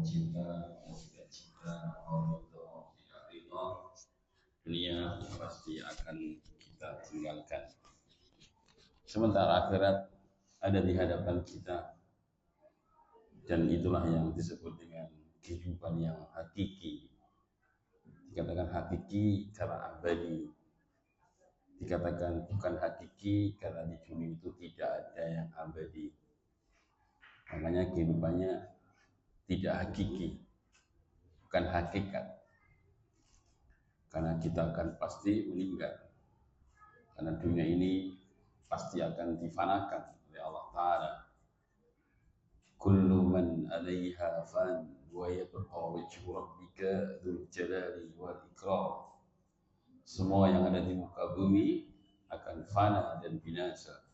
cinta, tidak cinta, Allah tidak ridha, dunia pasti akan kita tinggalkan. Sementara akhirat ada di hadapan kita, dan itulah yang disebut dengan kehidupan yang hakiki. Dikatakan hakiki karena abadi, dikatakan bukan hakiki karena di dunia itu tidak ada yang abadi. Makanya kehidupannya tidak hakiki, bukan hakikat. Karena kita akan pasti meninggal. Karena dunia ini pasti akan difanakan oleh Allah Ta'ala. Kullu man 'alaiha fan wa yabqa wajhu rabbika dzul jalali wal ikram. Semua yang ada di muka bumi akan fana dan binasa.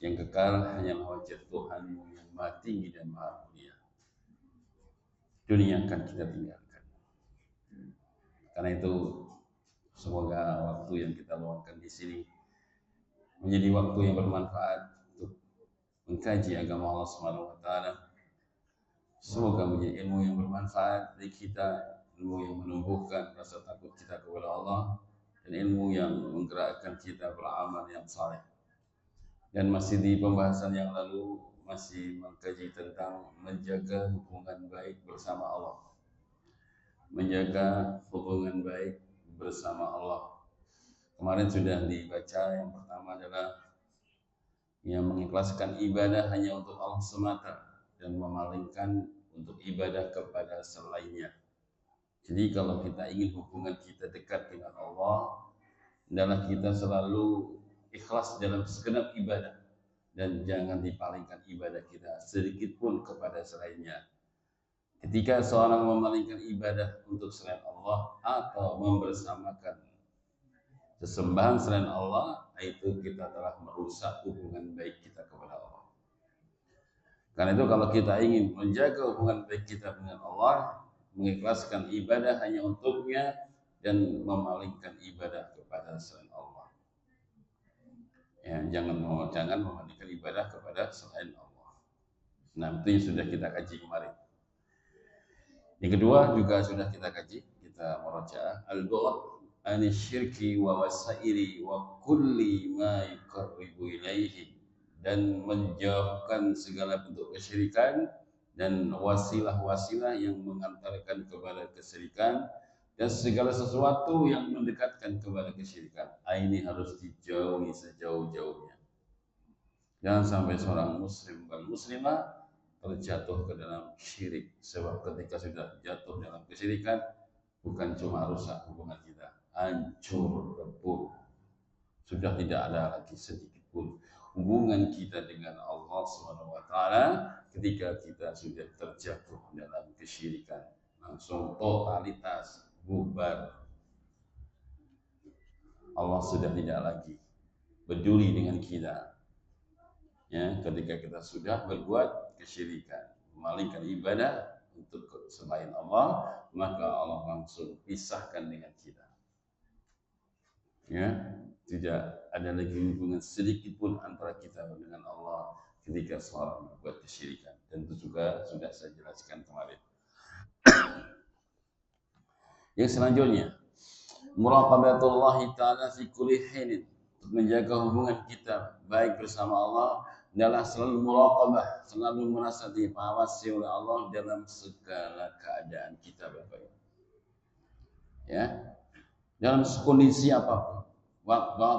Yang kekal hanyalah wajah Tuhanmu yang maha tinggi dan maha mulia. Dunia akan kita tinggalkan. Karena itu semoga waktu yang kita luangkan di sini menjadi waktu yang bermanfaat untuk mengkaji agama Allah Subhanahu wa taala. Semoga menjadi ilmu yang bermanfaat bagi kita, ilmu yang menumbuhkan rasa takut kita kepada Allah, dan ilmu yang menggerakkan kita beramal yang saleh. Dan masih di pembahasan yang lalu masih mengkaji tentang menjaga hubungan baik bersama Allah. Menjaga hubungan baik bersama Allah. Kemarin sudah dibaca, yang pertama adalah yang mengikhlaskan ibadah hanya untuk Allah semata dan memalingkan untuk ibadah kepada selainnya. Jadi kalau kita ingin hubungan kita dekat dengan Allah, adalah kita selalu ikhlas dalam segenap ibadah dan jangan dipalingkan ibadah kita sedikit pun kepada selainnya. Ketika seorang memalingkan ibadah untuk selain Allah atau membersamakan sesembahan selain Allah, itu kita telah merusak hubungan baik kita kepada Allah. Karena itu kalau kita ingin menjaga hubungan baik kita dengan Allah, mengikhlaskan ibadah hanya untuknya dan memalingkan ibadah kepada selain Allah. Ya, jangan memalingkan ibadah kepada selain Allah. Nah, itu yang sudah kita kaji kemarin. Yang kedua juga sudah kita kaji, kita merajaah al-bu'd anisyirki wa wasairi wa kulli ma yuqarribu ilaihi, dan menjauhkan segala bentuk kesyirikan dan wasilah-wasilah yang mengantarkan kepada kesyirikan dan segala sesuatu yang mendekatkan kepada kesyirikan. Ini harus dijauhi sejauh-jauhnya. Jangan sampai seorang muslim dan muslimah terjatuh ke dalam syirik, sebab ketika sudah jatuh dalam kesyirikan bukan cuma rusak hubungan kita, hancur lebur, sudah tidak ada lagi sedikit pun hubungan kita dengan Allah Subhanahu wa taala. Ketika kita sudah terjatuh dalam kesyirikan, langsung totalitas bubar. Allah sudah tidak lagi peduli dengan kita. Ya, ketika kita sudah berbuat kesyirikan, memalingkan ibadah untuk selain Allah, maka Allah langsung pisahkan dengan kita. Ya, tidak ada lagi hubungan sedikit pun antara kita dengan Allah ketika seorang berbuat kesyirikan. Dan itu juga sudah saya jelaskan kemarin. Yang selanjutnya, muraqabatullah ta'ala fi kulli hinin, menjaga hubungan kita baik bersama Allah adalah selalu muraqabah, selalu merasa diawasi oleh Allah dalam segala keadaan kita, Bapak. Ya, dalam kondisi apapun,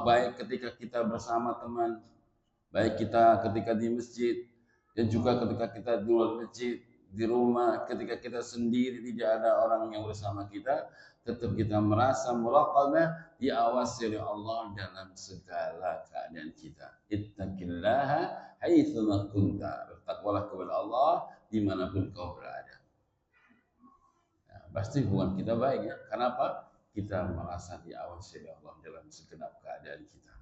baik ketika kita bersama teman, baik kita ketika di masjid, dan juga ketika kita di luar masjid, di rumah, ketika kita sendiri tidak ada orang yang bersama kita, tetap kita merasa muraqabah, diawasi oleh Allah dalam segala keadaan kita. Ittaqillaha haitsu ma kunta. Bertakwalah kepada Allah dimanapun kau berada. Nah, pasti hubungan kita baik ya. Kenapa? Kita merasa diawasi oleh Allah dalam segenap keadaan kita.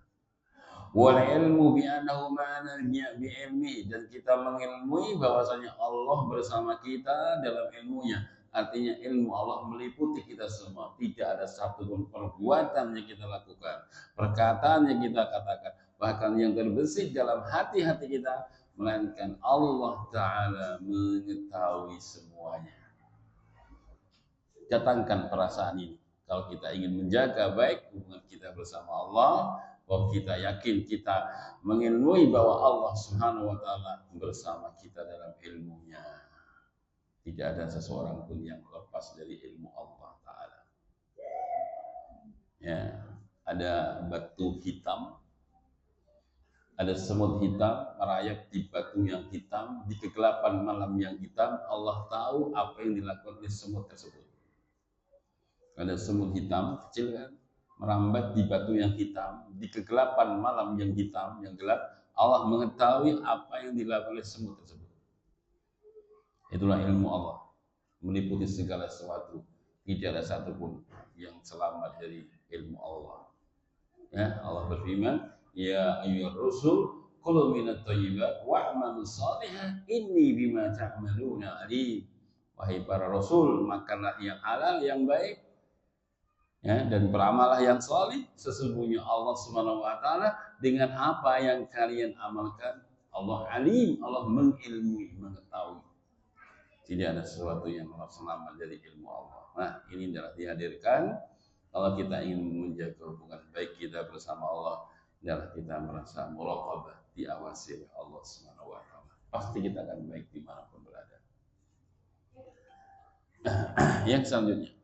Wal ilmu bi annahu ma'ana bi ilmi, dan kita mengilmui bahwasanya Allah bersama kita dalam ilmunya. Artinya ilmu Allah meliputi kita semua. Tidak ada satu pun perbuatan yang kita lakukan, perkataan yang kita katakan, bahkan yang terbesit dalam hati-hati kita, melainkan Allah Ta'ala mengetahui semuanya. Datangkan perasaan ini. Kalau kita ingin menjaga baik hubungan kita bersama Allah, bahwa kita yakin kita mengilmui bahwa Allah Subhanahu wa Ta'ala bersama kita dalam ilmunya. Tidak ada seseorang pun yang lepas dari ilmu Allah Ta'ala. Ya, ada batu hitam, ada semut hitam merayap di batu yang hitam, di kegelapan malam yang hitam. Allah tahu apa yang dilakukan oleh semut tersebut. Ada semut hitam kecil kan, merambat di batu yang hitam, di kegelapan malam yang hitam, yang gelap. Allah mengetahui apa yang dilakukan oleh semut tersebut. Itulah ilmu Allah, meliputi segala sesuatu. Tidak ada satupun yang selamat dari ilmu Allah. Ya, Allah berfirman, ya ayyuhar rusul kulu minat thayyibat wa'malu shalihan inni bima ta'maluna alim. Wahai para rasul, makanlah yang halal, yang baik, ya, dan beramalah yang salih. Sesungguhnya Allah Subhanahu wa Ta'ala dengan apa yang kalian amalkan, Allah alim, Allah mengilmui, mengetahui. Tidak ada sesuatu yang selamat dari ilmu Allah. Nah, ini adalah dihadirkan kalau kita ingin menjaga hubungan baik kita bersama Allah, adalah kita merasa muraqabah, diawasi oleh Allah Subhanahu wa Ta'ala. Pasti kita akan baik dimanapun berada. Yang selanjutnya,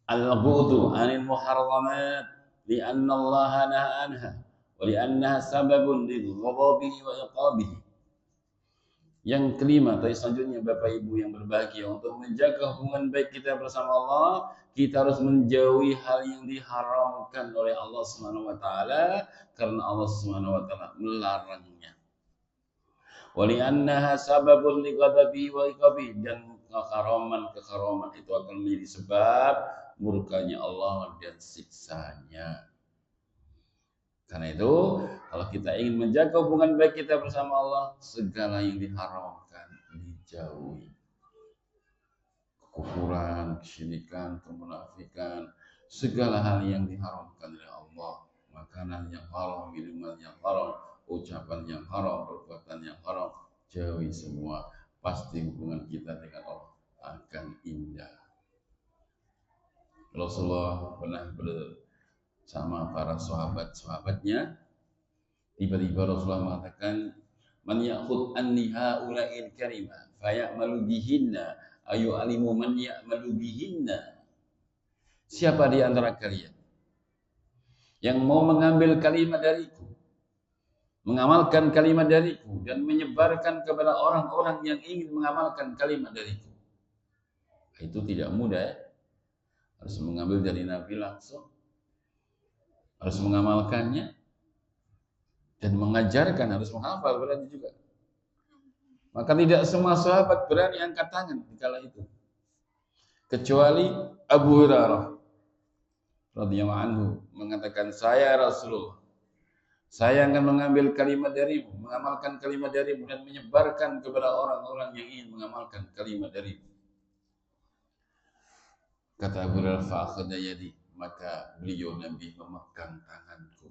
al-bu'du 'anil muharramat li'anna Allah naha anha wa li'annaha sababun lidh-ghadabihi wa iqabihi. Yang kelima, tadi selanjutnya Bapak Ibu yang berbahagia, untuk menjaga hubungan baik kita bersama Allah, kita harus menjauhi hal yang diharamkan oleh Allah Subhanahu wa Ta'ala, karena Allah Subhanahu wa Ta'ala melarangnya. Wa li'annaha sababun lighadabihi wa iqabihi, dan keharaman itu akan menjadi sebab murkanya Allah dan siksanya. Karena itu, kalau kita ingin menjaga hubungan baik kita bersama Allah, segala yang diharamkan dijauhi. Kekufuran, kesyirikan, kemunafikan, segala hal yang diharamkan oleh Allah, makanan yang haram, minuman yang haram, ucapan yang haram, perbuatan yang haram, jauhi semua. Pasti hubungan kita dengan Allah akan indah. Rasulullah pernah bersama para sahabat-sahabatnya, tiba-tiba Rasulullah mengatakan, man ya'khud anni haula'il kalimah faya'malu bihinna ayu alimu man ya'malu bihinna. Siapa di antara kalian yang mau mengambil kalimat dariku, mengamalkan kalimat dariku, dan menyebarkan kepada orang-orang yang ingin mengamalkan kalimat dariku. Itu tidak mudah, harus mengambil dari Nabi langsung, harus mengamalkannya, dan mengajarkan, harus menghafal berarti juga. Maka tidak semua sahabat berani angkat tangan di kala itu, kecuali Abu Hurairah radhiyallahu anhu mengatakan, saya Rasulullah, saya akan mengambil kalimat darimu, mengamalkan kalimat darimu, dan menyebarkan kepada orang-orang yang ingin mengamalkan kalimat darimu. Kata Abu Hurairah, fa'akhadha yadi, maka beliau Nabi memegang tanganku.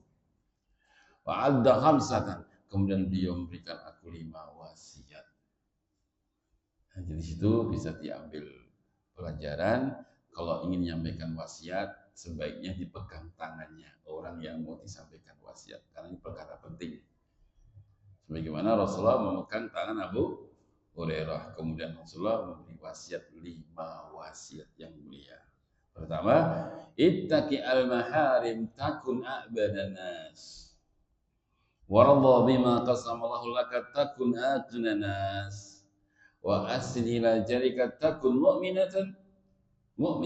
Wa'adda khamsatan, kemudian beliau memberikan aku 5 wasiat. Nah, jadi situ bisa diambil pelajaran, kalau ingin menyampaikan wasiat, sebaiknya dipegang tangannya orang yang mau disampaikan wasiat, karena ini perkara penting. Sebagaimana Rasulullah memegang tangan Abu Hurairah, kemudian Rasulullah memberi wasiat 5 wasiat yang mulia. Pertama, ittaqi al-maharim takun a'badan nas. Waradha bima qasamallahu laka takun aqna nas. Wa asin ila jarika takun mu'minan wa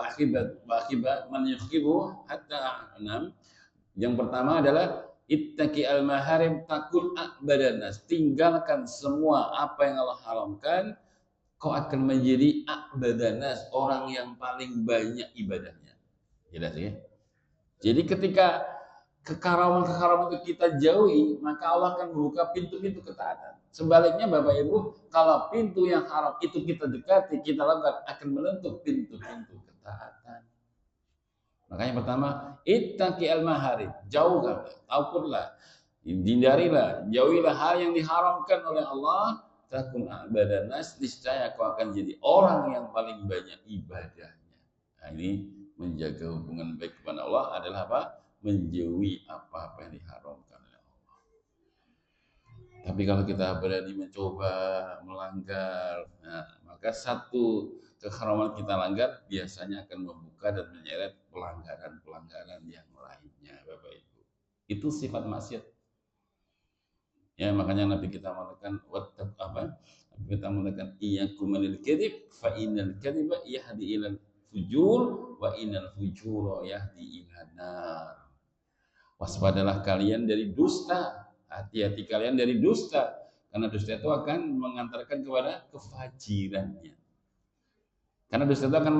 akhibat man yukhibbu hatta anam. Yang pertama adalah ittaqi al-maharim takun a'badan nas. Tinggalkan semua apa yang Allah haramkan, kau akan menjadi a'badanas, orang yang paling banyak ibadahnya. Jelas ya? Jadi ketika kekaraman-kekaraman itu kita jauhi, maka Allah akan membuka pintu-pintu ketaatan. Sebaliknya Bapak Ibu, kalau pintu yang haram itu kita dekati, kita lakukan, akan menutup pintu-pintu ketaatan. Makanya pertama, Ittaqi al-maharim, jauhkan, takutlah, hindarilah, jauhilah hal yang diharamkan oleh Allah. Takun abadan nas, niscaya kau akan jadi orang yang paling banyak ibadahnya. Nah, ini menjaga hubungan baik kepada Allah adalah apa? Menjauhi apa-apa yang diharamkan oleh Allah. Tapi kalau kita berani mencoba melanggar, nah, maka satu keharaman kita langgar biasanya akan membuka dan menyeret pelanggaran-pelanggaran yang lainnya, Bapak Ibu. Itu sifat maksiat. Ya, makanya Nabi kita mengatakan Nabi kita mengatakan iyyakum minal kadzib fa innal kadziba yahdi ilal fujur wa innal fujura yahdi ilan nar. Waspadalah kalian dari dusta. Hati-hati kalian dari dusta, karena dusta itu akan mengantarkan kepada kefajirannya. Karena dusta itu akan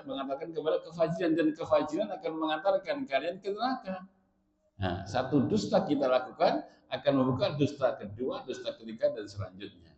mengantarkan kepada kefajiran, dan kefajiran akan mengantarkan kalian ke neraka. Nah, satu dusta kita lakukan akan membuka dusta kedua, dusta ketiga, dan selanjutnya.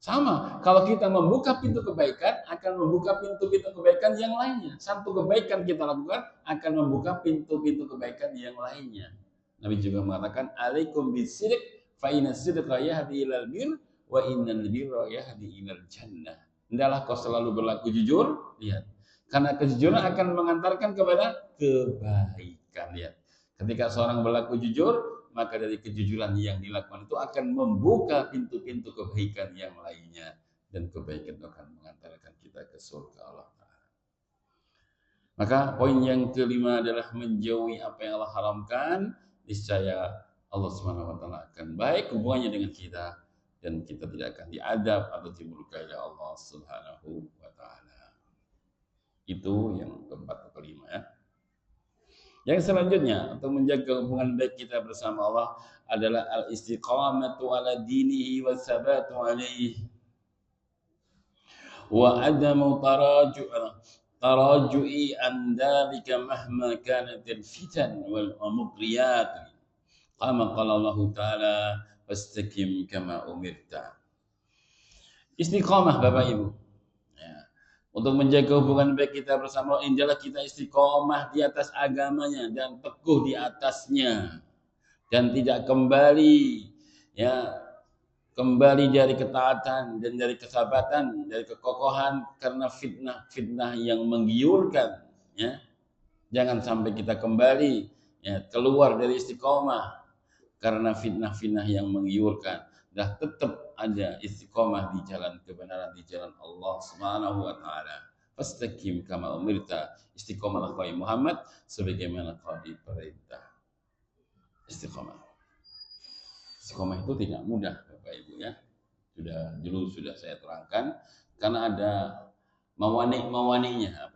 Sama, kalau kita membuka pintu kebaikan, akan membuka pintu-pintu kebaikan yang lainnya. Satu kebaikan kita lakukan akan membuka pintu-pintu kebaikan yang lainnya. Nabi juga mengatakan, alaikum bisidq, fa inna sidqa yahdi ilal bir, wa innal birra yahdi ilal jannah. Hendaklah kau selalu berlaku jujur, lihat. Karena kejujuran akan mengantarkan kepada kebaikan, lihat. Ketika seorang berlaku jujur, maka dari kejujuran yang dilakukan itu akan membuka pintu-pintu kebaikan yang lainnya, dan kebaikan itu akan mengantarkan kita ke surga Allah Ta'ala. Maka poin yang kelima adalah menjauhi apa yang Allah haramkan. Niscaya Allah Subhanahu wa Ta'ala akan baik hubungannya dengan kita, dan kita tidak akan diadab atau dimurkai oleh Allah Subhanahu wa Ta'ala. Itu yang keempat, kelima ya. Yang selanjutnya untuk menjaga hubungan baik kita bersama Allah adalah al-istiqamatu ala dinihi wa sabatu alaihi wa adamu taraju'i an dhalika mahma kanatil fitan wal muqriyat. Kama qala Allah Ta'ala fastaqim kama umirta. Istiqamah Bapak Ibu. Untuk menjaga hubungan baik kita bersama Allah, injalah kita istiqomah di atas agamanya dan teguh di atasnya, dan tidak kembali dari ketaatan dan dari kesabaran, dari kekokohan karena fitnah yang menggiurkan. Ya, jangan sampai kita kembali keluar dari istiqomah karena fitnah yang menggiurkan. Dah tetap ada istiqomah di jalan kebenaran, di jalan Allah Subhanahu wa Ta'ala. Fastaqim kama umirta, istiqomahlah wahai Muhammad sebagaimana kau diperintah. Istiqomah itu tidak mudah Bapak Ibu ya. Sudah saya terangkan, karena ada mawani-mawaninya,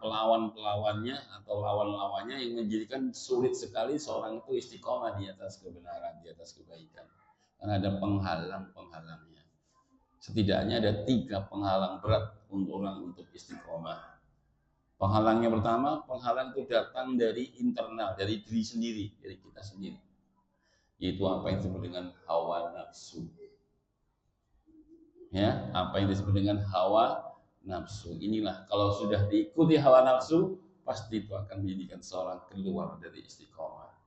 pelawan-pelawannya atau lawan-lawannya yang menjadikan sulit sekali seorang itu istiqomah di atas kebenaran, di atas kebaikan. Karena ada penghalang-penghalangnya. Setidaknya ada 3 penghalang berat untuk orang untuk istiqomah. Penghalangnya pertama, penghalang itu datang dari internal, dari diri sendiri, dari kita sendiri. Yaitu apa yang disebut dengan hawa nafsu. Ya, apa yang disebut dengan hawa nafsu. Inilah kalau sudah diikuti hawa nafsu, pasti itu akan menjadikan seorang keluar dari istiqomah.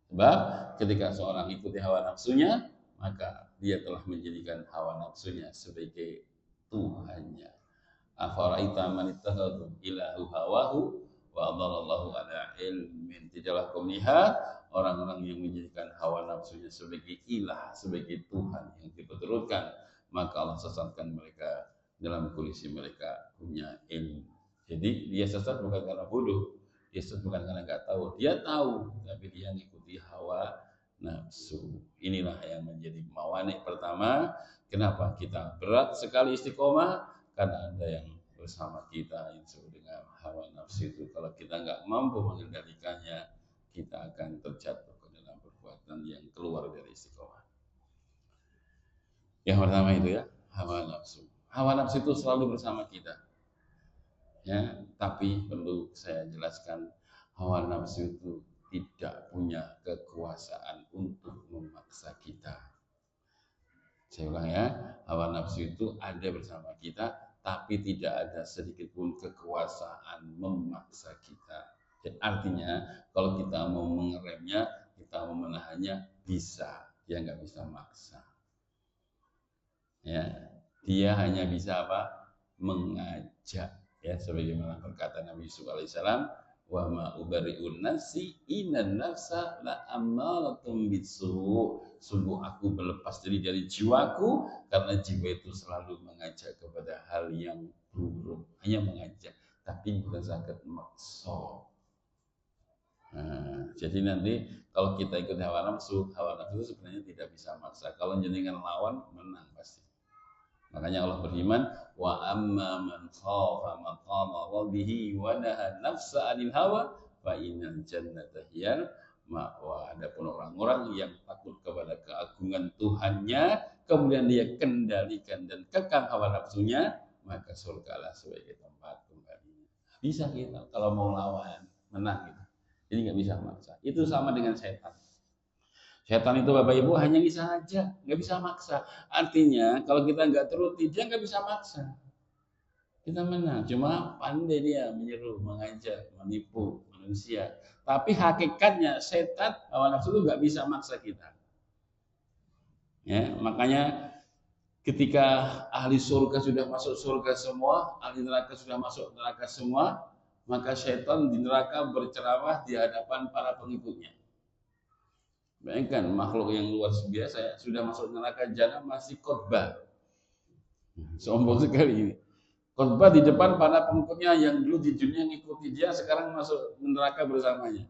Sebab ketika seorang ikuti hawa nafsunya, maka dia telah menjadikan hawa nafsunya sebagai Tuhannya. Afaraita man ittakhadha ilahu hawahu wa adallallahu ala ilmin. Tidaklah kau melihat orang-orang yang menjadikan hawa nafsunya sebagai ilah, sebagai Tuhan yang diperturutkan, maka Allah sesatkan mereka dalam kondisi mereka punya ilmu. Jadi dia sesat bukan karena bodoh, dia sesat bukan karena nggak tahu, dia tahu tapi dia mengikuti hawa nafsu. Inilah yang menjadi mawani pertama. Kenapa kita berat sekali istiqomah? Karena ada yang bersama kita yang disebut dengan hawa nafsu itu. Kalau kita nggak mampu mengendalikannya, kita akan terjatuh ke dalam perbuatan yang keluar dari istiqomah. Yang pertama itu ya, hawa nafsu. Hawa nafsu itu selalu bersama kita. Ya, tapi perlu saya jelaskan, hawa nafsu itu tidak punya kekuasaan untuk memaksa kita. Saya ulang ya, hawa nafsu itu ada bersama kita, tapi tidak ada sedikit pun kekuasaan memaksa kita. Jadi artinya kalau kita mau mengeremnya, kita mau menahannya bisa, dia nggak bisa maksa. Ya, dia hanya bisa apa? Mengajak. Ya, sebagaimana perkataan Nabi Yusuf alaihissalam, wa ma ubari'un nafsi innan nafsa la ammaratun bisu. Sungguh aku berlepas diri dari jiwaku karena jiwa itu selalu mengajak kepada hal yang buruk, hanya mengajak tapi bukan zakat maksa. Nah, jadi nanti kalau kita ikut hawa nafsu itu sebenarnya tidak bisa maksa. Kalau jenengan lawan, menang pasti. Makanya Allah berfirman, wa amma man khafa maqama rabbih wa nahan nafsa 'anil hawa fa innal jannata hiyal ma'wa. Adapun orang-orang yang takut kepada keagungan Tuhannya, kemudian dia kendalikan dan kekang hawa nafsunya, maka surgalah sebagai tempat kembalinya. Bisa kita kalau mau lawan, menang gitu. Jadi nggak bisa maksa. Itu sama dengan setan. Setan itu Bapak Ibu hanya bisa aja, nggak bisa maksa. Artinya kalau kita nggak turuti, dia nggak bisa maksa. Kita menang, cuma pandai dia menyeru, mengajak, menipu manusia. Tapi hakikatnya setan, hawa nafsu itu nggak bisa maksa kita. Ya, makanya ketika ahli surga sudah masuk surga semua, ahli neraka sudah masuk neraka semua, maka setan di neraka berceramah di hadapan para pengikutnya. Bayangkan makhluk yang luar biasa sudah masuk neraka jahanam masih khotbah. Sombong sekali ini. Khotbah di depan para pengikutnya yang dulu di dunia ngikuti dia, sekarang masuk neraka bersamanya.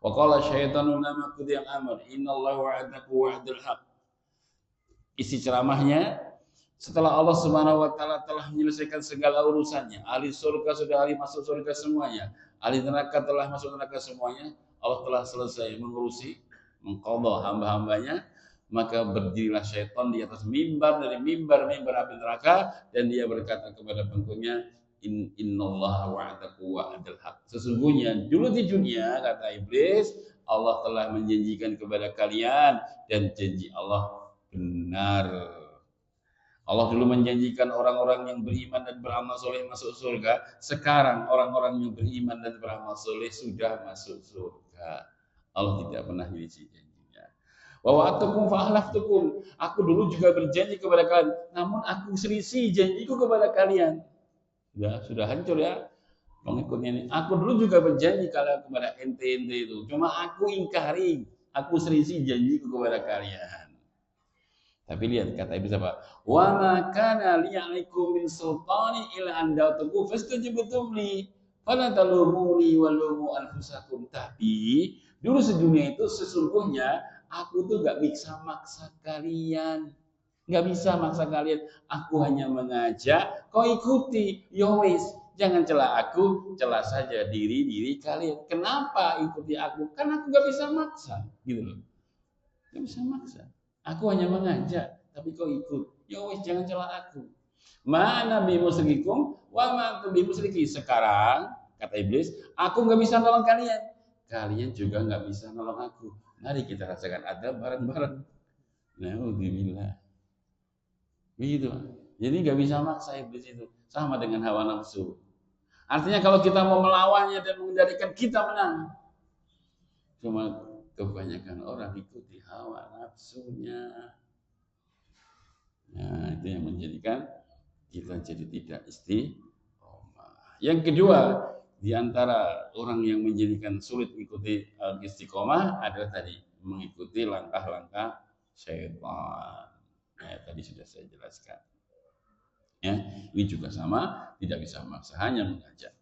Wa qala syaitanu lamma qudiya al-amr innallaha wa'adakum wa'dal haq. Isi ceramahnya, setelah Allah Subhanahu wa taala telah menyelesaikan segala urusannya, ahli surga sudah masuk surga semuanya, ahli neraka telah masuk neraka semuanya, Allah telah selesai mengurusi, mengqadha hamba-hambanya, maka berdirilah syaitan di atas mimbar dari mimbar-mimbar api neraka dan dia berkata kepada pengikutnya, innallaha wa'adakum wa'dal haq. Sesungguhnya dulu di dunia, kata iblis, Allah telah menjanjikan kepada kalian dan janji Allah benar. Allah dulu menjanjikan orang-orang yang beriman dan beramal soleh masuk surga. Sekarang orang-orang yang beriman dan beramal soleh sudah masuk surga. Allah tidak pernah nyelisi janjinya. Wa wa'adtukum fa akhlaftukum. Aku dulu juga berjanji kepada kalian, namun aku selisih janjiku kepada kalian. Sudah hancur ya pengikutnya ini. Aku dulu juga berjanji kalau kepada ente-ente itu, cuma aku ingkari, aku selisih janjiku kepada kalian. Tapi lihat kata Iblis apa? Wa ma kana li 'alaikum min sultani illa an da'tukum fastajabtum li. Fala talumuni wa lumu anfusakum. Tapi dulu sedunia itu sesungguhnya aku tuh gak bisa maksa kalian. Gak bisa maksa kalian. Aku hanya mengajak, kau ikuti. Yowis, jangan celah aku, celah saja diri kalian. Kenapa ikuti aku? Karena aku gak bisa maksa. Gitu loh. Gak bisa maksa. Aku hanya mengajak, tapi kau ikut. Ya wis, jangan celah aku. Mana bi musyrikum wa ma bi musyriki. Sekarang kata iblis, aku nggak bisa nolong kalian. Kalian juga nggak bisa nolong aku. Mari kita rasakan adab bareng-bareng. Nauzubillah. Begitu. Jadi nggak bisa maksa iblis itu. Sama dengan hawa nafsu. Artinya kalau kita mau melawannya dan mengendalikan, kita menang. Cuma kebanyakan orang ikuti hawa nafsunya. Nah, itu yang menjadikan kita jadi tidak istiqomah. Yang kedua, di antara orang yang menjadikan sulit mengikuti istiqomah adalah tadi mengikuti langkah-langkah syaitan. Nah, tadi sudah saya jelaskan. Ya, ini juga sama, tidak bisa memaksa, hanya mengajak.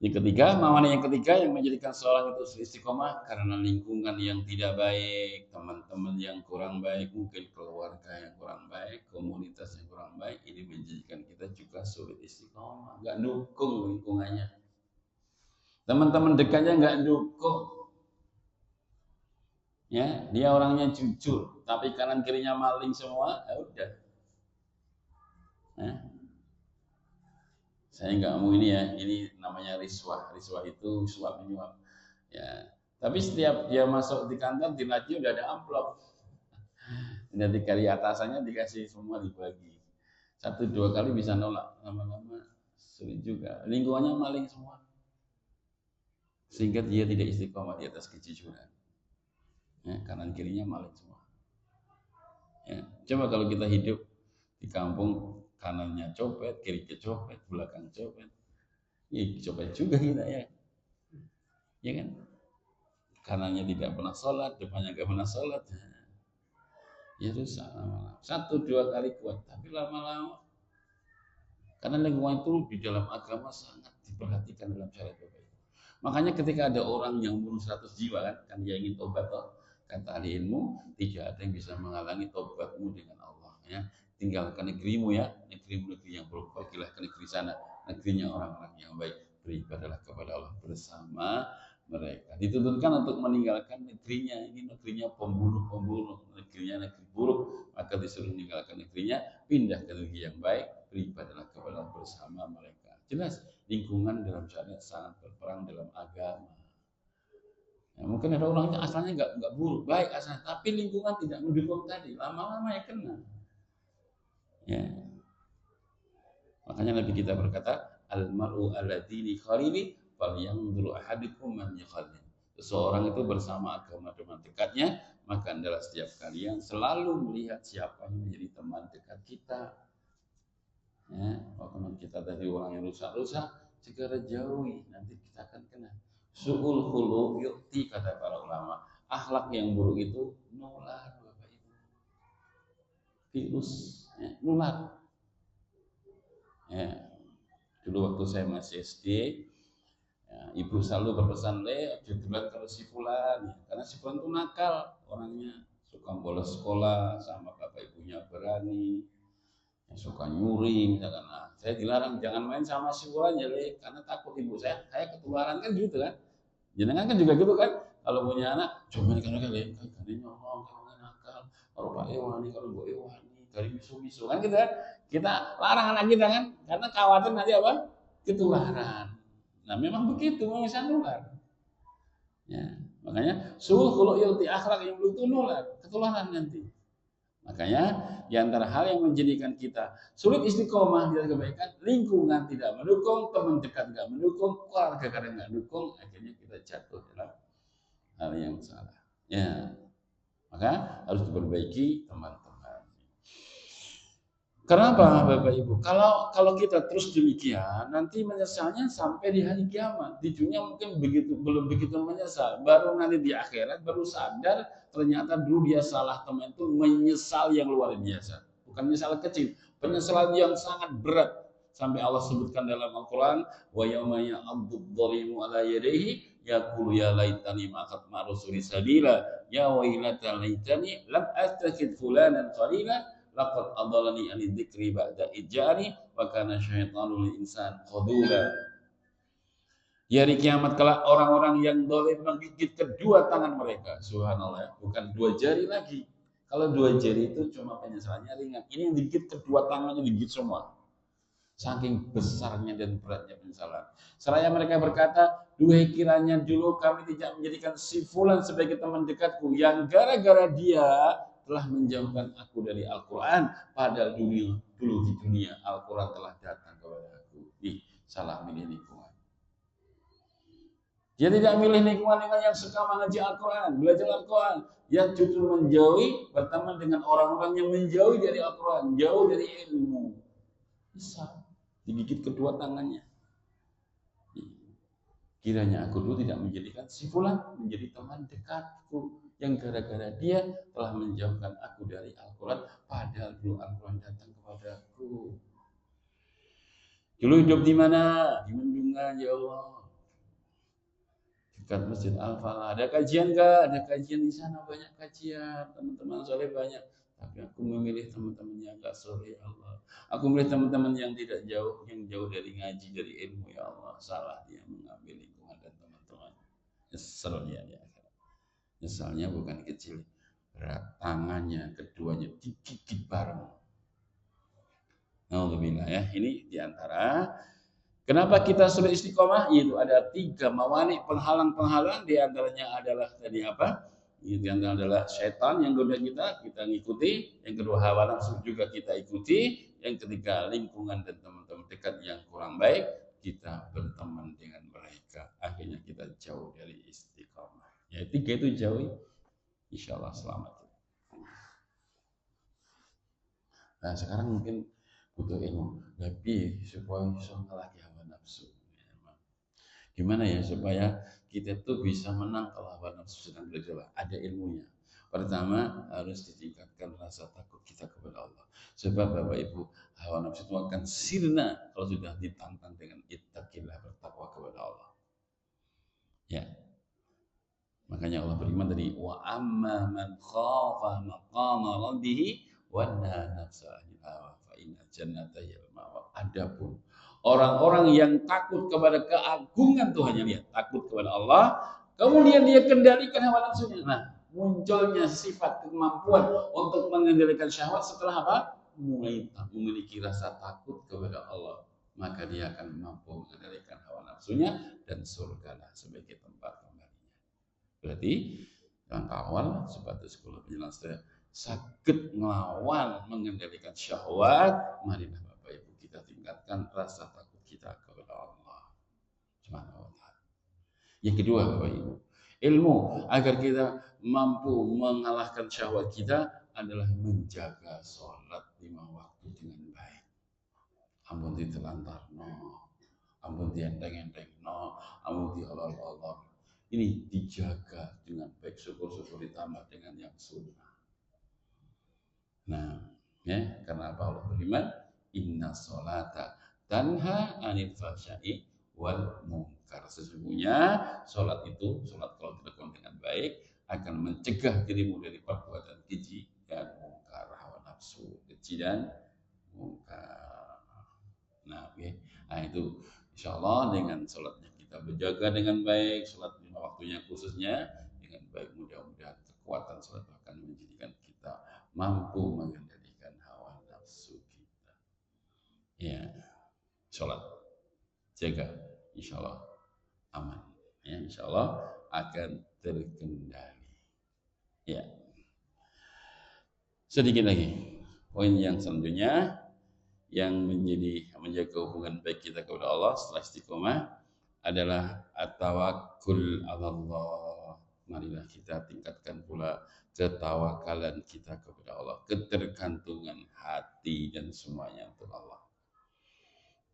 Yang ketiga, mana yang ketiga yang menjadikan seorang itu istiqomah karena lingkungan yang tidak baik, teman-teman yang kurang baik, mungkin keluarga yang kurang baik, komunitas yang kurang baik, ini menjadikan kita juga sulit istiqomah, nggak dukung lingkungannya. Teman-teman dekatnya nggak dukung. Ya, dia orangnya jujur, tapi kanan kirinya maling semua, ya udah. Saya nggak mau ini ya, ini namanya riswah. Riswah itu suap menyuap. Ya, tapi setiap dia masuk di kantor, di laci udah ada amplop. Jadi kali atasannya dikasih semua dibagi. 1-2 kali bisa nolak, lama-lama sulit juga. Lingkungannya maling semua, sehingga dia tidak istiqomah di atas kejujuran. Ya, kanan kirinya maling semua. Ya, coba kalau kita hidup di kampung, kanannya copet, kirinya copet, belakang copet, ya copet juga kita ya, ya kan? Kanannya tidak pernah sholat, depannya nggak pernah sholat, ya rusak lama-lama. 1-2 kali kuat, tapi lama-lama, karena lingkungan itu di dalam agama sangat diperhatikan dalam syariat Bapak Ibu. Makanya ketika ada orang yang umur 100 jiwa kan dia ingin tobat, kata ahli ilmu, tidak ada yang bisa menghalangi tobatmu dengan Allah. Ya, tinggalkan negerimu ya, negeri yang buruk, pergilah ke negeri sana, negerinya orang-orang yang baik, beribadahlah kepada Allah bersama mereka. Dituntutkan untuk meninggalkan negerinya, ini negerinya pembunuh, negerinya negeri buruk, maka disuruh meninggalkan negerinya, pindah ke negeri yang baik, beribadahlah kepada Allah bersama mereka. Jelas lingkungan dalam syariat sangat berperan dalam agama. Ya, mungkin ada orangnya asalnya nggak buruk, baik asalnya, tapi lingkungan tidak mendukung tadi, lama-lama ya kena. Ya. Makanya Nabi kita berkata, al-mar'u ala dini khalili falyanzur ahadukum man yakhalil. Seseorang itu bersama agama teman dekatnya, maka adalah setiap kalian selalu melihat siapa yang menjadi teman dekat kita. Ya, kalau teman kita tadi orang yang rusak-rusak, segera jauhi, nanti kita akan kena. Su'ul khuluq yu'ti, kata para ulama. Akhlak yang buruk itu nular, Bapak Ibu. Virus, ya, nular. Ya. Dulu waktu saya masih SD, ya, ibu selalu berpesan, jangan kalau si fulan, ya. Karena si fulan itu nakal orangnya, suka bolos sekolah, sama bapak ibunya berani, ya, suka nyuri misalkan. Nah, saya dilarang jangan main sama si fulan ya, karena takut ibu saya ketularan kan gitu kan. Jenengan kan juga gitu kan, kalau punya anak, coba kan kalian nyolong, kalau nakal, kalau Pak Ewani, kalau Bu Ewani, dari misu-misu kan gitu kan. Kita larang anak kita kan, karena khawatir nanti apa? Ketularan. Nah memang begitu, memang bisa nular. Ya, makanya suul khuluq yu'ti, akhlak yang buruk itu nular, ketularan nanti. Makanya di antara hal yang menjadikan kita sulit istiqomah di atas kebaikan, lingkungan tidak mendukung, teman dekat tidak mendukung, keluarga kadang tidak mendukung, akhirnya kita jatuh dalam hal yang salah. Ya, maka harus diperbaiki teman-teman. Kenapa Bapak Ibu? Kalau kita terus demikian, nanti menyesalnya sampai di hari kiamat. Di dunia mungkin belum begitu menyesal. Baru nanti di akhirat baru sadar ternyata dulu dia salah, teman itu menyesal yang luar biasa. Bukan menyesal kecil, penyesalan yang sangat berat. Sampai Allah sebutkan dalam Al-Quran, wa yauma ya'addu dhalimu ala yadayhi yaqulu ya laitani ma'aqat ma'rusuli sabila ya wailata laitani lam attakhid fulanan qalila laqad adallani ani dzikri ba'da idjani wa kana syaitanu lil insan qadula. Di hari kiamat kelak orang-orang yang zalim menggigit kedua tangan mereka. Subhanallah, bukan 2 jari lagi. Kalau 2 jari itu cuma penyesalannya ringan. Ini yang digigit kedua tangannya, digigit semua. Saking besarnya dan beratnya penyesalan. Seraya mereka berkata, duhai kiranya dulu kami tidak menjadikan si fulan sebagai teman dekatku yang gara-gara dia telah menjauhkan aku dari Al-Quran, padahal dulu di dunia Al-Quran telah datang kepada aku. Salah milih lingkungan. Dia tidak milih lingkungan yang suka mengaji Al-Quran, belajar Al-Quran. Dia justru menjauhi, berteman dengan orang-orang yang menjauhi dari Al-Quran, jauh dari ilmu. Bisa digigit kedua tangannya. Kiranya aku dulu tidak menjadikan si fulan menjadi teman dekatku, yang gara-gara dia telah menjauhkan aku dari Al-Quran, padahal dulu Al-Quran datang kepada aku. Dulu hidup di mana? Di Mendungan, ya Allah. Dekat Masjid Al-Falah. Ada kajian enggak? Ada kajian di sana, banyak kajian. Teman-teman soleh banyak. Tapi aku memilih teman-teman yang enggak soleh, ya Allah. Aku memilih teman-teman yang tidak jauh, yang jauh dari ngaji, dari ilmu, ya Allah. Salah dia mengambil lingkungan dan teman-teman. Nyesel dia. Misalnya bukan kecil, berat, tangannya keduanya digigit bareng. Alhamdulillah ya, ini diantara kenapa kita sulit istiqomah, yaitu ada 3 mawani, penghalang-penghalang, diantaranya adalah tadi apa? Yang adalah syaitan yang goda kita ngikuti. Yang kedua hawa nafsu juga kita ikuti. Yang ketiga lingkungan dan teman-teman dekat yang kurang baik, kita berteman dengan mereka. Akhirnya kita jauh dari istiqomah. Ya, tiga itu jauhi, insya Allah selamat. Nah sekarang mungkin butuh ilmu lebih supaya bisa ngalahkan hawa nafsu. Gimana ya supaya kita tuh bisa menang kalau hawa nafsu sedang bergejolak? Ada ilmunya. Pertama harus ditingkatkan rasa takut kita kepada Allah. Sebab Bapak Ibu, hawa nafsu itu akan sirna kalau sudah ditantang dengan ittaqillah, bertakwa kepada Allah. Ya. Makanya Allah beriman tadi, wa amma man khafa maqama rabbih wa nahaa nafsa 'anil hawa fa innal jannata hiyal ma'wa. Adapun orang-orang yang takut kepada keagungan Tuhannya, lihat, takut kepada Allah, kemudian dia kendalikan hawa nafsunya. Nah, munculnya sifat kemampuan untuk mengendalikan syahwat setelah apa? Mulai memiliki rasa takut kepada Allah, maka dia akan mampu mengendalikan hawa nafsunya dan surga sebagai tempat kembalinya. Berarti langkah awal sebatas sekolah penjelasan sakit ngelawan mengendalikan syahwat. Marilah Bapak Ibu kita tingkatkan rasa takut kita kepada Allah Subhanahu wa taala. Yang kedua Bapak Ibu, ilmu agar kita mampu mengalahkan syahwat kita adalah menjaga sholat 5 waktu dengan baik. Ampun ditelantar no, ampun dienteng-enteng no, ampun diolor-olor. Ini dijaga dengan baik, syukur-syukur ditambah dengan yang sunnah. Nah, ya, karena apa Allah beriman, inna sholata tanha anil fahsya'i wal munkar. Sesungguhnya sholat itu, sholat kalau dilakukan dengan baik akan mencegah dirimu dari perbuatan keji dan munkar, hawa nafsu, keji dan munkar. Nah, oke. Nah itu insya Allah dengan sholatnya kita berjaga dengan baik, sholat 5 waktunya khususnya dengan baik, mudah-mudahan kekuatan sholat akan menjadikan kita mampu mengendalikan hawa nafsu kita. Ya, sholat jaga, insya Allah aman. Ya, insya Allah akan terkendali. Ya. Sedikit lagi poin yang selanjutnya yang menjaga hubungan baik kita kepada Allah setelah istiqomah adalah at-tawakkul 'ala Allah. Marilah kita tingkatkan pula ketawakalan kita kepada Allah, ketergantungan hati dan semuanya untuk Allah.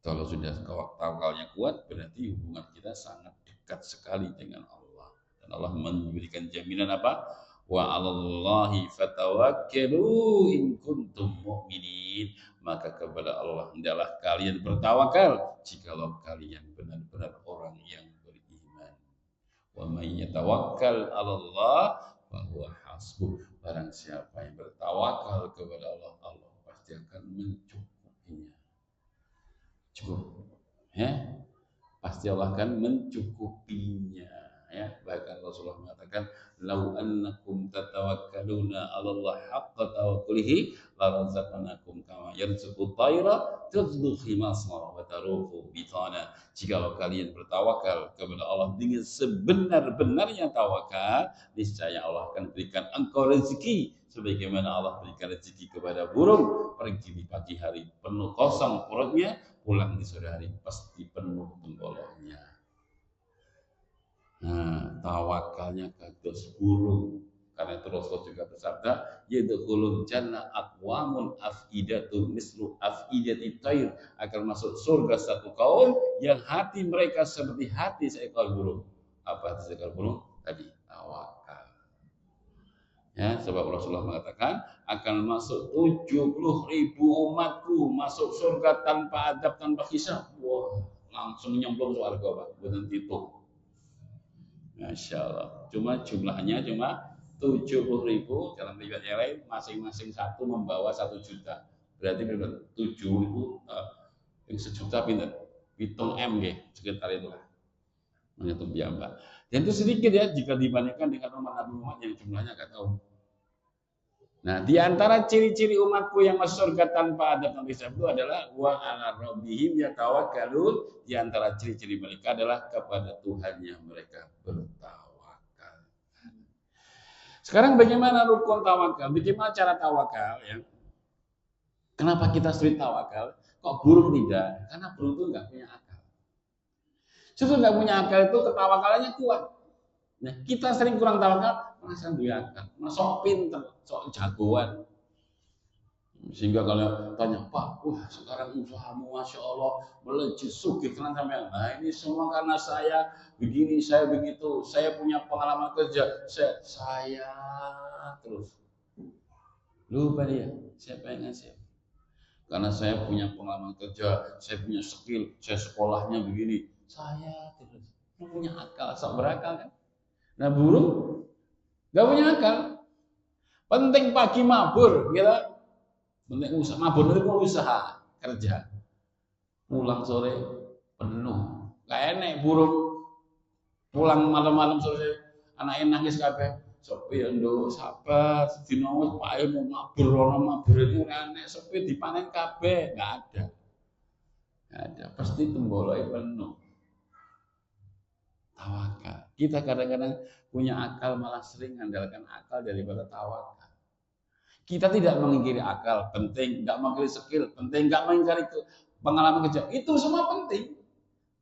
Kalau sudah tawakalnya kuat, berarti hubungan kita sangat dekat sekali dengan Allah. Dan Allah memberikan jaminan apa? Wa 'alallahi fatawakkalu in kuntum mu'minin. Maka kepada Allah hendaklah kalian bertawakal jikalau kalian benar-benar orang yang beriman. Wa may yatawakkal 'alallah fa huwa hasbuh. Barang siapa yang bertawakal kepada Allah, Allah pasti akan mencukupinya. Cukup, ya. Pasti Allah akan mencukupinya, ya. Bahkan Rasulullah mengatakan, "Lau annakum tatawakkaluna 'alallahi haqqa tawakkulihi la razaqnakum kama yarzuqut tayra tadlu khimasra wa taruhu bitana." Jikalau kalian bertawakal kepada Allah dengan sebenar-benarnya tawakal, niscaya Allah akan berikan engkau rezeki sebagaimana Allah berikan rezeki kepada burung, pergi di pagi hari penuh kosong perutnya, pulang di sore hari pasti penuh tenggolongnya. Nah, tawakalnya kados burung. Karena itu Rasulullah juga bersabda, yadkhulul jannah aqwamun afidatu mislu afidati tayr, akan masuk surga satu kaum yang hati mereka seperti hati seekor burung. Apa hati seekor burung? Tadi tawakal. Ya, sebab Rasulullah mengatakan akan masuk 70.000 umatku masuk surga tanpa adab, tanpa hisab. Wah, langsung nyemplung surga Pak, bukan tipu. Masya Allah. Cuma jumlahnya cuma 70.000, dalam riwayat yang lain masing-masing satu membawa 1 juta. Berarti benar 7.000 yang sejuta pinter. Hitung M sekitar itulah. Menghitung biamba. Dan itu sedikit ya jika dibandingkan dengan umat Nabi Muhammad yang jumlahnya nggak tahu. Nah, di antara ciri-ciri umatku yang masuk surga tanpa adab dan hisab itu adalah wa 'ala rabbihim yatawakkalun. Di antara ciri-ciri mereka adalah kepada Tuhannya mereka bertawakal. Sekarang bagaimana rukun tawakal? Bagaimana cara tawakal? Ya? Kenapa kita sulit tawakal? Kok burung tidak? Karena burung itu nggak punya akal. Justru nggak punya akal itu ketawakalannya kuat. Nah, kita sering kurang tawakal, merasa punya akal, merasa sok pinter, sok jagoan. Sehingga kalau tanya, Pak, wah sekarang usahamu Masya Allah melejit sugih tenan sampean. Nah ini semua karena saya begini, saya begitu, saya punya pengalaman kerja, saya terus. Lupa dia, siapa yang ngasih? Karena saya punya pengalaman kerja, saya punya skill, saya sekolahnya begini. Saya terus. Lu punya akal, sok berakal kan? Nah burung gak punya akal. Penting pagi mabur, gitu. Penting usaha, mabur itu usaha kerja. Pulang sore penuh. Gak enak burung pulang malam-malam sore anaknya nangis kabeh. Sepi ndo sabar, sedina wis pae mau mabur ana mabur iki ora enek sepi dipanen kabeh, enggak ada. Enggak ada, pasti temboloke penuh. Tawakal. Kita kadang-kadang punya akal malah sering mengandalkan akal daripada tawakal. Kita tidak mengingkari akal, penting, enggak mengingkari skill, penting, enggak mengingkari pengalaman kerja. Itu semua penting.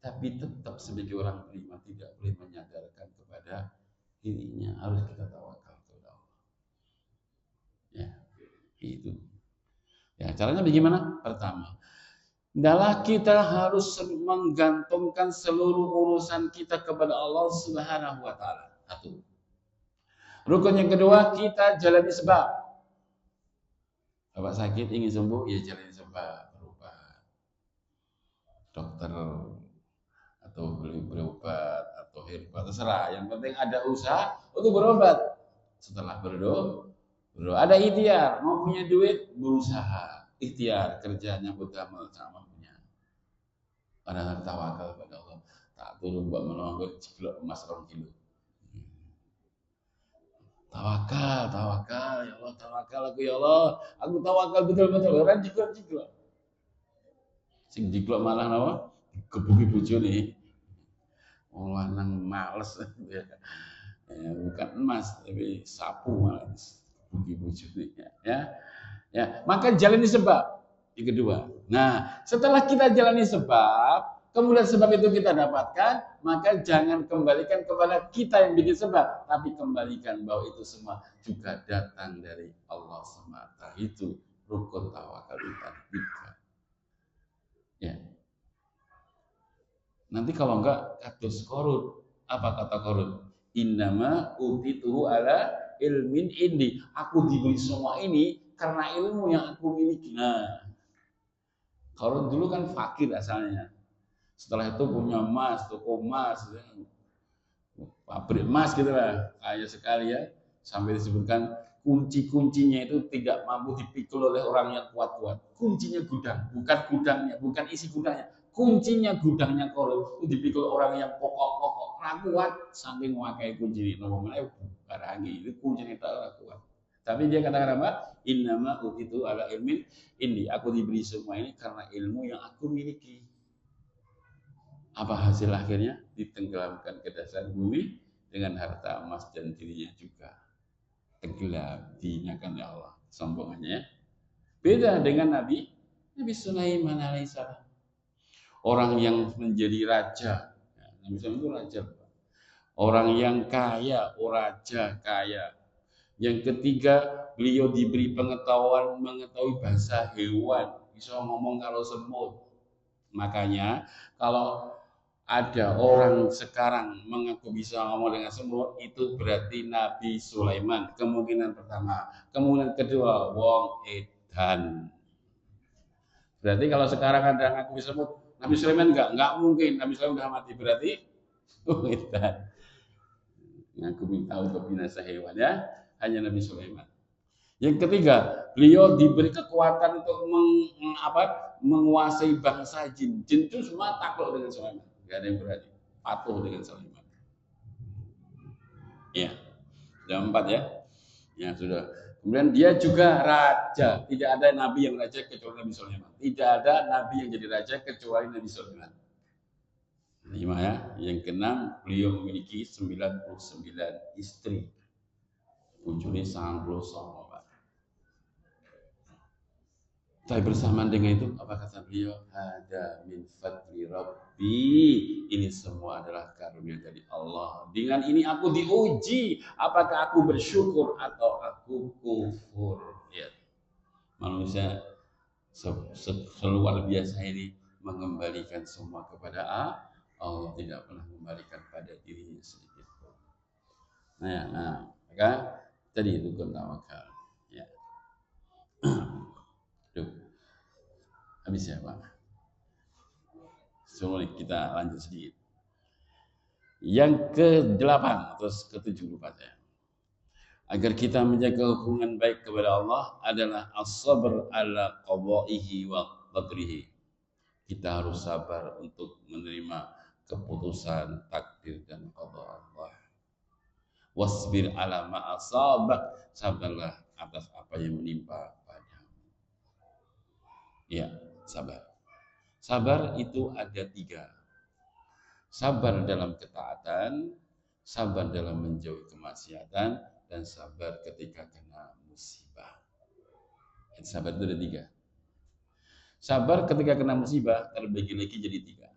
Tapi tetap sebagai orang beriman tidak boleh menyadarkan kepada dirinya, harus kita tawakal kepada Allah. Ya, itu. Ya, caranya bagaimana? Pertama, adalah kita harus menggantungkan seluruh urusan kita kepada Allah Subhanahu wa taala. Satu. Rukun yang kedua, kita jalani sebab. Bapak sakit ingin sembuh, ya jalani sebab, berobat. Dokter atau beli berobat atau herbal terserah, yang penting ada usaha untuk berobat. Setelah berdoa ada ikhtiar, mau punya duit berusaha, ikhtiar kerjanya utama sama punya. Karena tawakal pada Allah, tak turun buat menolong ciklok emas 2 kilo. Tawakal ya Allah, tawakal aku ya Allah, aku tawakal betul-betul, orang jiklok. Sing jiklok malah apa? Gebuki bojone. Oh, lanang males ya. Bukan emas tapi sapu malah bojone ya. Maka jalani sebab yang kedua. Nah, setelah kita jalani sebab, kemudian sebab itu kita dapatkan, maka jangan kembalikan kepada kita yang bikin sebab, tapi kembalikan bahwa itu semua juga datang dari Allah semata. Itu rukun tawakal kita. Ya. Nanti kalau enggak kados korun. Apa kata korun? Innama utituhu ala ilmin indi. Aku diberi semua ini karena ilmu yang aku miliki. Nah, korun dulu kan fakir asalnya. Setelah itu punya emas, toko emas, pabrik emas gitu lah. Kaya sekali ya. Sampai disebutkan kunci-kuncinya itu tidak mampu dipikul oleh orang yang kuat-kuat. Kuncinya gudang, bukan gudangnya, bukan isi gudangnya. Kuncinya gudangnya korun itu dipikul orang yang pokok-pokok, kuat saking wakai kunci ini. Nomornya barangi itu kuncinya tak kuat. Tapi dia katakan apa? Innama utitu ala ilmin indi. Aku diberi semua ini karena ilmu yang aku miliki. Apa hasil akhirnya? Ditenggelamkan ke dasar bumi dengan harta emas dan dirinya juga. Tenggelam, diingatkan ya Allah. Sombongannya. Beda dengan Nabi Sulaiman alaihissalam. Orang yang menjadi raja. Nabi Sulaiman itu raja. Orang yang kaya, raja kaya. Yang ketiga, beliau diberi pengetahuan mengetahui bahasa hewan. Bisa ngomong kalau semut. Makanya kalau ada orang sekarang mengaku bisa ngomong dengan semut, itu berarti Nabi Sulaiman. Kemungkinan pertama. Kemungkinan kedua, wong edan. Berarti kalau sekarang ada ngaku bisa semut, Nabi Sulaiman enggak mungkin. Nabi Sulaiman sudah mati, berarti wong edan. Ngaku tahu binasa hewan ya, hanya Nabi Sulaiman. Yang ketiga, beliau diberi kekuatan untuk menguasai bangsa jin. Jin itu semua takluk dengan Sulaiman. Gak ada yang berani patuh dengan Sulaiman. Ya, sudah 4 ya. Ya sudah. Kemudian dia juga raja. Tidak ada nabi yang raja kecuali Nabi Sulaiman. Tidak ada nabi yang jadi raja kecuali Nabi Sulaiman. 5 ya. Yang keenam, beliau memiliki 99 istri. Ujungnya sangat blosong, Pak. Tapi bersamaan dengan itu, apa kata beliau? Ada min fadli Rabbi. Ini semua adalah karunia dari Allah. Dengan ini aku diuji. Apakah aku bersyukur atau aku kufur? Ya. Manusia seluar biasa ini mengembalikan semua kepada Allah. Tidak pernah mengembalikan pada dirinya sedikit pun. Nah, maka tadi itu tawakal. Ya. Duh, habis ya Pak. Sebelum kita lanjut sedikit. Yang ke-8 terus ke-7 lupa saya. Agar kita menjaga hubungan baik kepada Allah adalah as-sabr ala qada'ihi wa qadrihi. Kita harus sabar untuk menerima keputusan takdir dan qada Allah. Wasbir ala ma asabak, sabarlah atas apa yang menimpa padamu. Ya, sabar. Sabar itu ada 3. Sabar dalam ketaatan, sabar dalam menjauhi kemaksiatan, dan sabar ketika kena musibah. Sabar itu ada 3. Sabar ketika kena musibah terbagi lagi jadi 3.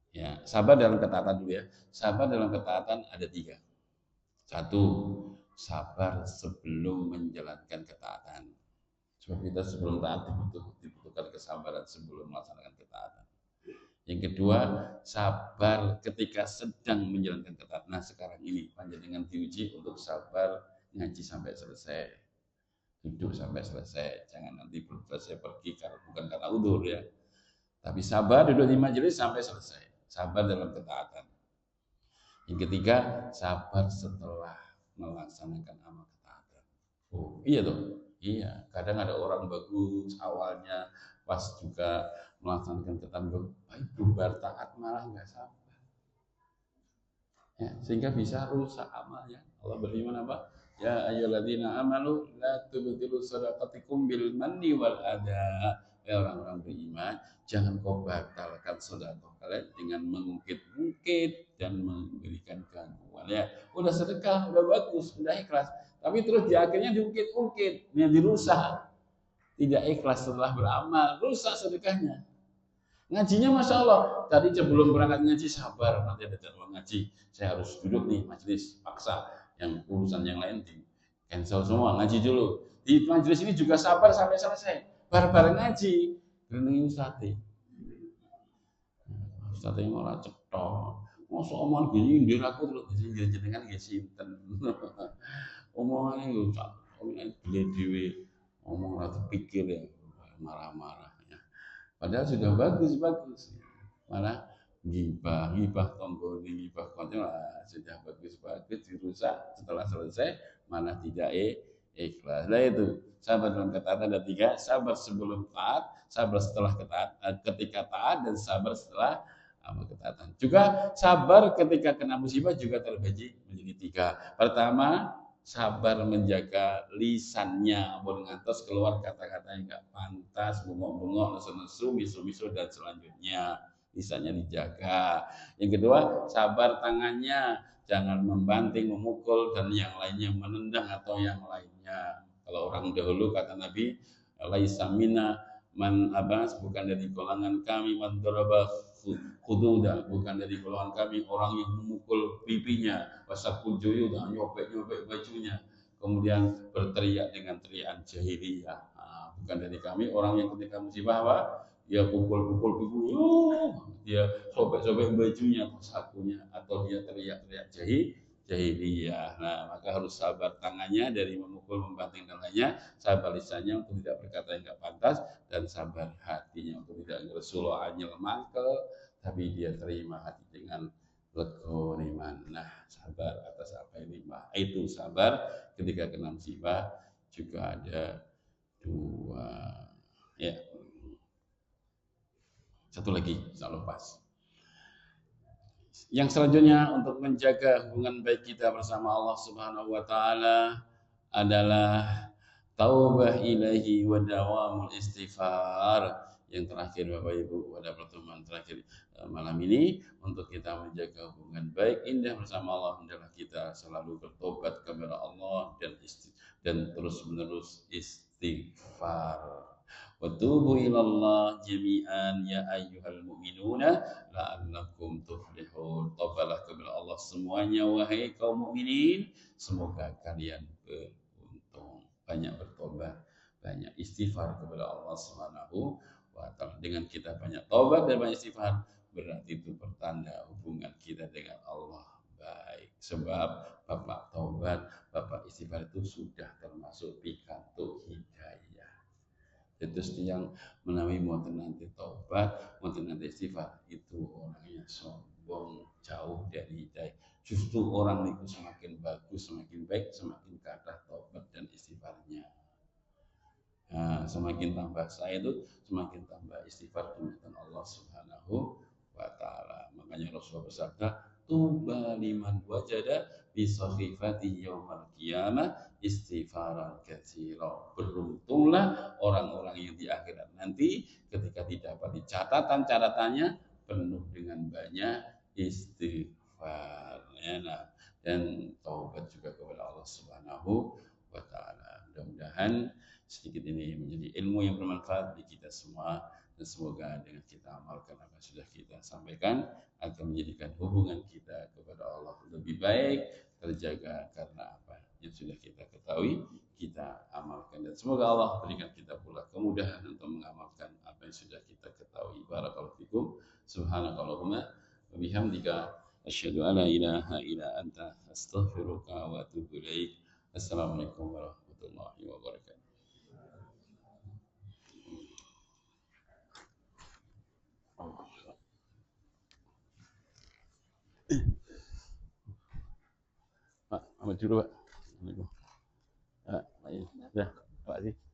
Ya, sabar dalam ketaatan dulu ya. Sabar dalam ketaatan ada 3. 1, sabar sebelum menjalankan ketaatan. Sebab kita sebelum taat dibutuhkan kesabaran sebelum melaksanakan ketaatan. Yang kedua, sabar ketika sedang menjalankan ketaatan. Nah, sekarang ini panjenengan diuji untuk sabar ngaji sampai selesai. Duduk sampai selesai. Jangan nanti belum selesai pergi karena bukan karena udzur ya. Tapi sabar duduk di majelis sampai selesai. Sabar dalam ketaatan. Yang ketiga, sabar setelah melaksanakan amal ketaatan. Oh, iya tuh. Iya, kadang ada orang bagus awalnya pas juga melaksanakan ketaatan baik bubar taat malah nggak sabar. Ya, sehingga bisa rusak amalnya. Allah berfirman apa? Ya ayyuhalladzina amanu la tubtilu shadaqatikum bil manni wal adha. Ya orang-orang beriman, jangan kau batalkan sedekah kalian dengan mengungkit-ungkit dan memberikan gangguan. Ya, udah sedekah, udah bagus, udah ikhlas. Tapi terus di akhirnya diungkit-ungkit, dirusak. Tidak ikhlas setelah beramal, rusak sedekahnya. Ngajinya Masya Allah, tadi sebelum berangkat ngaji sabar, nanti ada jadwal ngaji, saya harus duduk nih majelis, paksa, yang urusan yang lain di cancel semua, ngaji dulu. Di majelis ini juga sabar sampai selesai, bareng-bareng ngaji, gerenengi ustadz. Ustadz yang malah cetok, masa omongan gini, ndir aku terus jenengan nggih sinten. Omongannya omongan gede dewe, ngomong rata pikir ya, marah-marah. Padahal sudah bagus. Malah gibah tonggo ini, gibah konten sudah bagus dirusak setelah selesai malah tidak ikhlas. Nah itu sabar dalam ketaatan ada 3, sabar sebelum taat, sabar setelah ketika taat, dan sabar setelah amal ketaatan. Juga sabar ketika kena musibah juga terbagi menjadi 3. Pertama, sabar menjaga lisannya, ampun ngantos keluar kata-kata yang enggak pantas, bengok-bengok, nesu-nesu, misu-misu dan selanjutnya. Lisannya dijaga. Yang kedua, sabar tangannya, jangan membanting, memukul dan yang lainnya, menendang atau yang lainnya. Kalau orang dahulu kata Nabi, laisa minna man bukan dari golongan kami, man daraba khududa, bukan dari golongan kami orang yang memukul pipinya, wasakul juyuda, nyopek-nyopek bajunya, kemudian berteriak dengan teriakan jahiliyah. Bukan dari kami orang yang ketika musibah apa? Dia pukul-pukul pipinya, dia sobek-sobek bajunya atau sakunya, atau dia teriak-teriak jahiliyah. Nah, maka harus sabar tangannya dari memukul, membanting dan lainnya, sabar lisannya untuk tidak berkata yang tidak pantas, dan sabar hatinya untuk tidak ngeresul anyel mangkel, tapi dia terima hati dengan lego iman. Nah, sabar atas apa yang nimah. Itu sabar ketika kena musibah. Juga ada 2. Ya. Satu lagi, saya lepas. Yang selanjutnya untuk menjaga hubungan baik kita bersama Allah Subhanahu wa taala adalah taubah ilahi wa dawamul istighfar, yang terakhir Bapak Ibu pada pertemuan terakhir malam ini, untuk kita menjaga hubungan baik indah bersama Allah, hendaklah kita selalu bertobat kepada Allah dan terus menerus istighfar. Wa tubu ilallah jami'an ya ayyuhal mu'minuna la'allakum tuflihun. Tobatlah kepada Allah semuanya wahai kaum mukminin, semoga kalian beruntung. Banyak bertobat, banyak istighfar kepada Allah Subhanahu wa taala. Dengan kita banyak tobat dan banyak istighfar, berarti itu pertanda hubungan kita dengan Allah baik. Sebab bapak tobat, bapak istighfar itu sudah termasuk pikantuk hidayah. Itu yang menawi mboten nanti taubat, mboten nanti istighfar, itu orangnya sombong, jauh dari hidayah. Justru orang itu semakin bagus, semakin baik, semakin kathah taubat dan istighfarnya. Nah, semakin tambah saya itu semakin tambah istighfar dengan Allah Subhanahu wa taala. Makanya Rasulullah bersabda, "Tuba liman wajada bi sahifati yaumal qiyamah istighfaran katsira." Beruntunglah orang-orang yang di akhirat nanti ketika didapati catatan-catatannya penuh dengan banyak istighfar. Ya, nah, dan taubat juga kepada Allah Subhanahu wa taala. Mudah-mudahan sedikit ini menjadi ilmu yang bermanfaat bagi kita semua, dan semoga dengan kita amalkan apa yang sudah kita sampaikan akan menjadikan hubungan kita kepada Allah lebih baik terjaga karena apa yang sudah kita ketahui kita amalkan, dan semoga Allah berikan kita pula kemudahan untuk mengamalkan apa yang sudah kita ketahui. Barakallahu fikum. Subhanakallahumma wa bihamdika asyhadu an la ilaha illa anta astaghfiruka wa atubu ilaik. Assalamualaikum warahmatullahi wabarakatuh. Pak, pamit dulu Pak. Assalamualaikum. Pak, ya, Pak, Pak,